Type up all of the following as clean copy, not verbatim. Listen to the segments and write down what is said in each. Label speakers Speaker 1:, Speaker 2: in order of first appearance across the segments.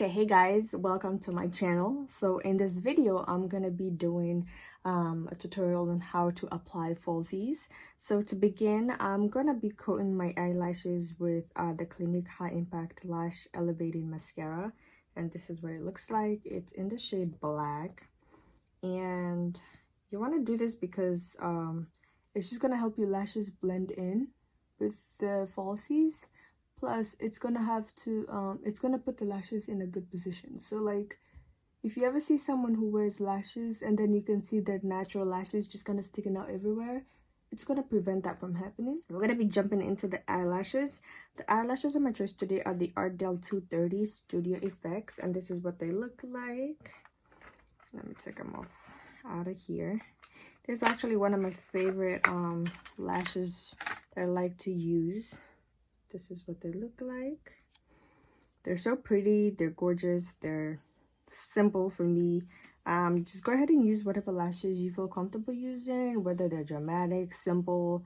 Speaker 1: Okay, hey guys, welcome to my channel. So in this video I'm gonna be doing a tutorial on how to apply falsies. So to begin, I'm gonna be coating my eyelashes with the Clinique High Impact Lash Elevating Mascara, and this is what it looks like. It's in the shade black, and you want to do this because it's just gonna help your lashes blend in with the falsies. Plus, it's gonna have to it's gonna put the lashes in a good position. So like, if you ever see someone who wears lashes and then you can see their natural lashes just kind of sticking out everywhere, it's gonna prevent that from happening. We're gonna be jumping into the eyelashes. The eyelashes of my choice today are the Ardell 230 Studio Effects, and this is what they look like. Let me take them off out of here. This is actually one of my favorite lashes that I like to use. This is what they look like. They're so pretty, they're gorgeous, they're simple for me. Just go ahead and use whatever lashes you feel comfortable using, whether they're dramatic, simple,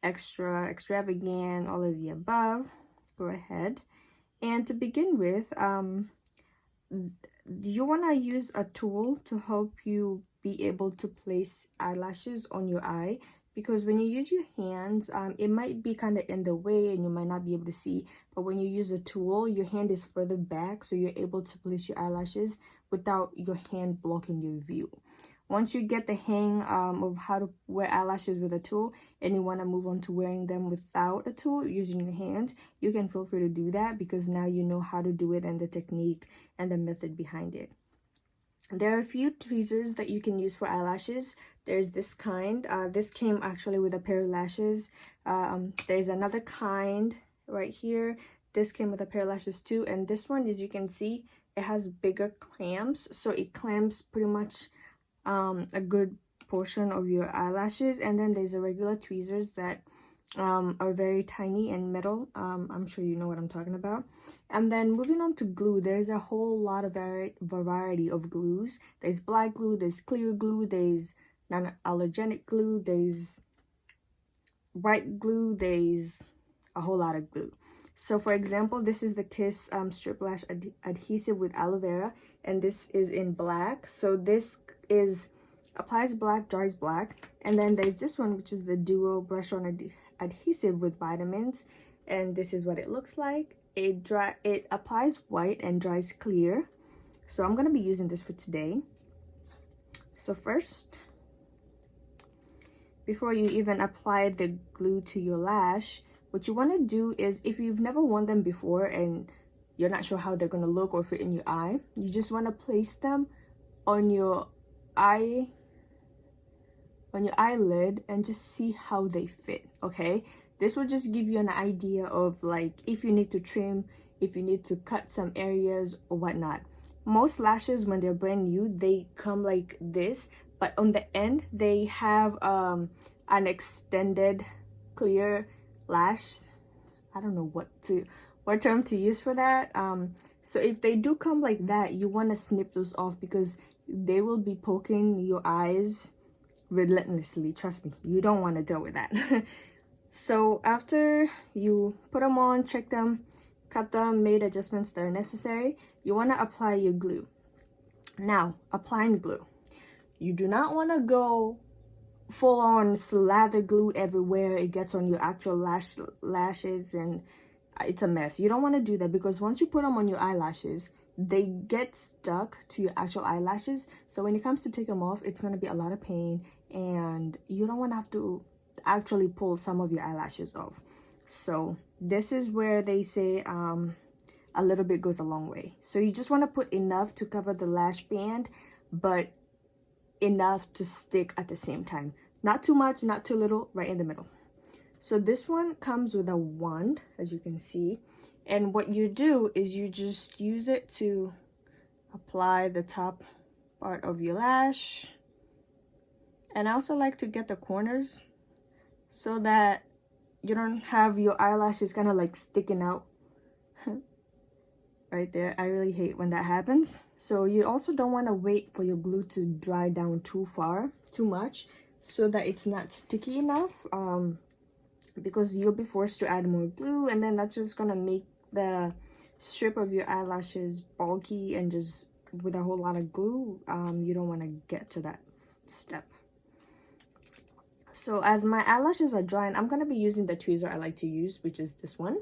Speaker 1: extra, extravagant, all of the above. Go ahead. And to begin with, you want to use a tool to help you be able to place eyelashes on your eye, because when you use your hands, it might be kind of in the way and you might not be able to see. But when you use a tool, your hand is further back, so you're able to place your eyelashes without your hand blocking your view. Once you get the hang of how to wear eyelashes with a tool, and you want to move on to wearing them without a tool, using your hand, you can feel free to do that, because now you know how to do it and the technique and the method behind it. There are a few tweezers that you can use for eyelashes. There's this kind. This came actually with a pair of lashes. There's another kind right here. This came with a pair of lashes too. And this one, as you can see, it has bigger clamps. So it clamps pretty much a good portion of your eyelashes. And then there's a regular tweezers that are very tiny and metal. I'm sure you know what I'm talking about. And then moving on to glue, there's a whole lot of variety of glues. There's black glue, there's clear glue, there's non-allergenic glue, there's white glue, there's a whole lot of glue. So for example, this is the Kiss Strip Lash Adhesive with aloe vera, and this is in black. So this is applies black, dries black. And then there's this one, which is the Duo Brush On Adhesive with vitamins, and this is what it looks like. It applies white and dries clear. So I'm gonna be using this for today. So first, before you even apply the glue to your lash, what you want to do is, if you've never worn them before and you're not sure how they're gonna look or fit in your eye, you just want to place them on your eyelid and just see how they fit. Okay, this will just give you an idea of like if you need to trim, if you need to cut some areas or whatnot. Most lashes, when they're brand new, they come like this, but on the end they have an extended clear lash. I don't know what term to use for that. So if they do come like that, you want to snip those off, because they will be poking your eyes relentlessly. Trust me, you don't want to deal with that. So after you put them on, check them, cut them, made adjustments that are necessary, you want to apply your glue. Now, applying glue, you do not want to go full on slather glue everywhere. It gets on your actual lashes and it's a mess. You don't want to do that, because once you put them on your eyelashes, they get stuck to your actual eyelashes. So when it comes to take them off, it's going to be a lot of pain, and you don't want to have to actually pull some of your eyelashes off. So this is where they say a little bit goes a long way. So you just want to put enough to cover the lash band, but enough to stick at the same time. Not too much, not too little, right in the middle. So this one comes with a wand, as you can see. And what you do is you just use it to apply the top part of your lash. And I also like to get the corners so that you don't have your eyelashes kind of like sticking out right there. I really hate when that happens. So you also don't want to wait for your glue to dry down too much, so that it's not sticky enough, because you'll be forced to add more glue, and then that's just gonna make the strip of your eyelashes bulky and just with a whole lot of glue, you don't want to get to that step. So as my eyelashes are drying, I'm going to be using the tweezer I like to use, which is this one.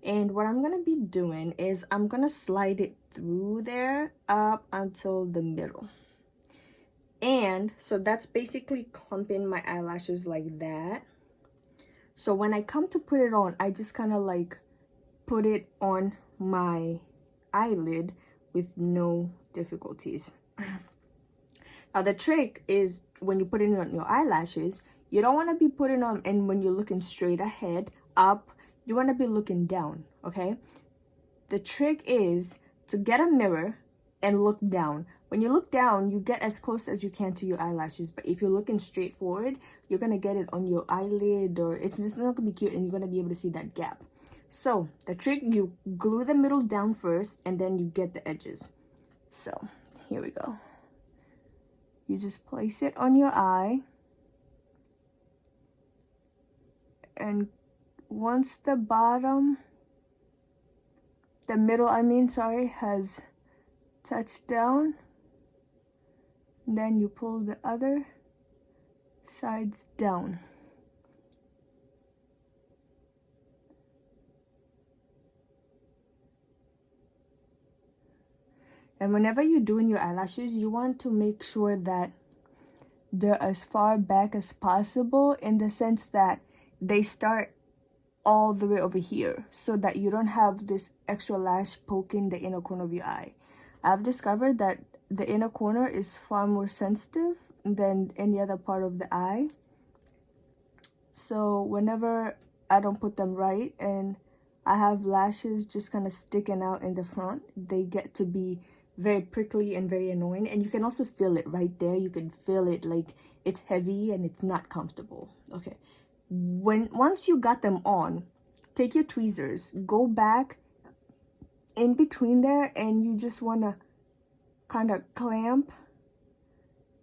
Speaker 1: And what I'm going to be doing is I'm going to slide it through there up until the middle. And so that's basically clumping my eyelashes like that. So when I come to put it on, I just kind of like put it on my eyelid with no difficulties. Now the trick is when you put it on your eyelashes, you don't want to be putting on, and when you're looking straight ahead, up, you want to be looking down, okay? The trick is to get a mirror and look down. When you look down, you get as close as you can to your eyelashes, but if you're looking straight forward, you're going to get it on your eyelid, or it's just not going to be cute, and you're going to be able to see that gap. So the trick, you glue the middle down first, and then you get the edges. So here we go. You just place it on your eye, and once the middle has touched down, then you pull the other sides down. And whenever you're doing your eyelashes, you want to make sure that they're as far back as possible, in the sense that they start all the way over here, so that you don't have this extra lash poking the inner corner of your eye. I've discovered that the inner corner is far more sensitive than any other part of the eye. So whenever I don't put them right and I have lashes just kind of sticking out in the front, they get to be very prickly and very annoying. And you can also feel it right there. You can feel it, like it's heavy and it's not comfortable. Okay, once you got them on, take your tweezers, go back in between there, and you just want to kind of clamp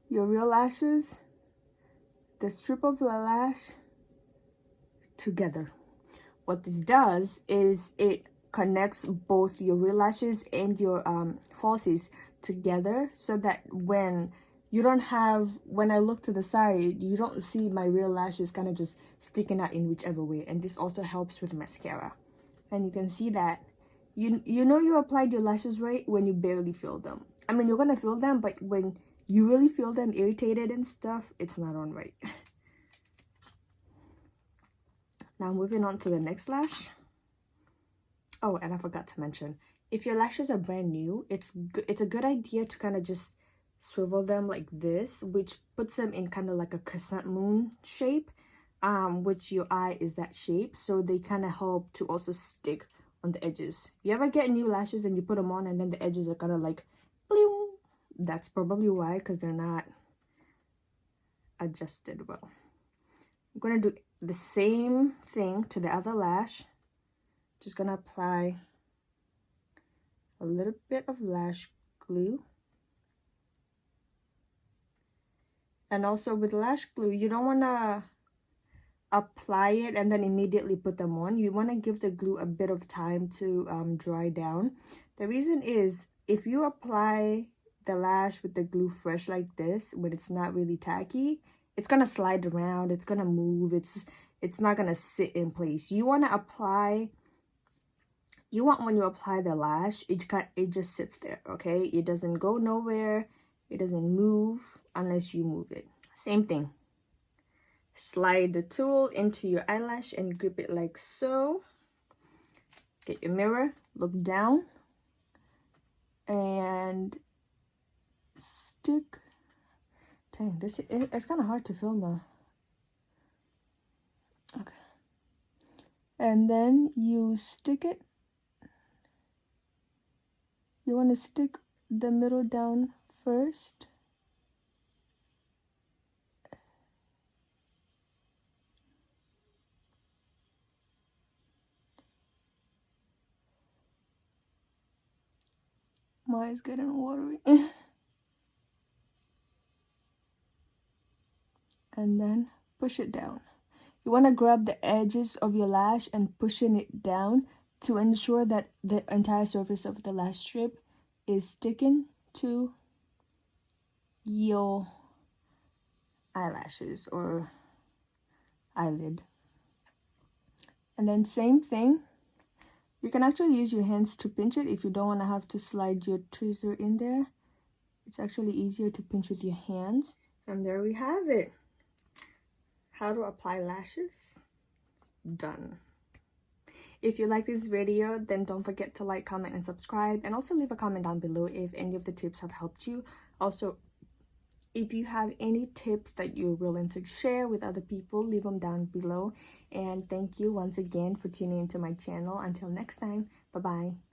Speaker 1: your real lashes, the strip of the lash, together. What this does is it connects both your real lashes and your falsies together, so that when I look to the side, you don't see my real lashes kind of just sticking out in whichever way. And this also helps with mascara. And you can see that you know you applied your lashes right when you barely feel them. I mean, you're gonna feel them, but when you really feel them irritated and stuff, it's not on right. Now moving on to the next lash. Oh, and I forgot to mention, if your lashes are brand new, it's a good idea to kind of just swivel them like this, which puts them in kind of like a crescent moon shape, which your eye is that shape, so they kind of help to also stick on the edges. You ever get new lashes and you put them on and then the edges are kind of like bloom? That's probably why, because they're not adjusted well. I'm going to do the same thing to the other lash. Just going to apply a little bit of lash glue. And also with lash glue, you don't want to apply it and then immediately put them on. You want to give the glue a bit of time to dry down. The reason is, if you apply the lash with the glue fresh like this, when it's not really tacky, it's going to slide around, it's going to move, it's not going to sit in place. You want to apply, when you apply the lash, it just sits there, okay? It doesn't go nowhere, it doesn't move unless you move it. Same thing. Slide the tool into your eyelash and grip it like so. Get your mirror, look down, and stick. Dang, it's kind of hard to film okay. And then you stick it. You want to stick the middle down first. My eye's getting watery. And then push it down. You want to grab the edges of your lash and pushing it down to ensure that the entire surface of the lash strip is sticking to your eyelashes or eyelid. And then same thing, you can actually use your hands to pinch it if you don't want to have to slide your tweezer in there. It's actually easier to pinch with your hands. And there we have it. How to apply lashes. Done. If you like this video, then don't forget to like, comment, and subscribe. And also leave a comment down below if any of the tips have helped you. Also, if you have any tips that you're willing to share with other people, leave them down below. And thank you once again for tuning into my channel. Until next time, bye-bye.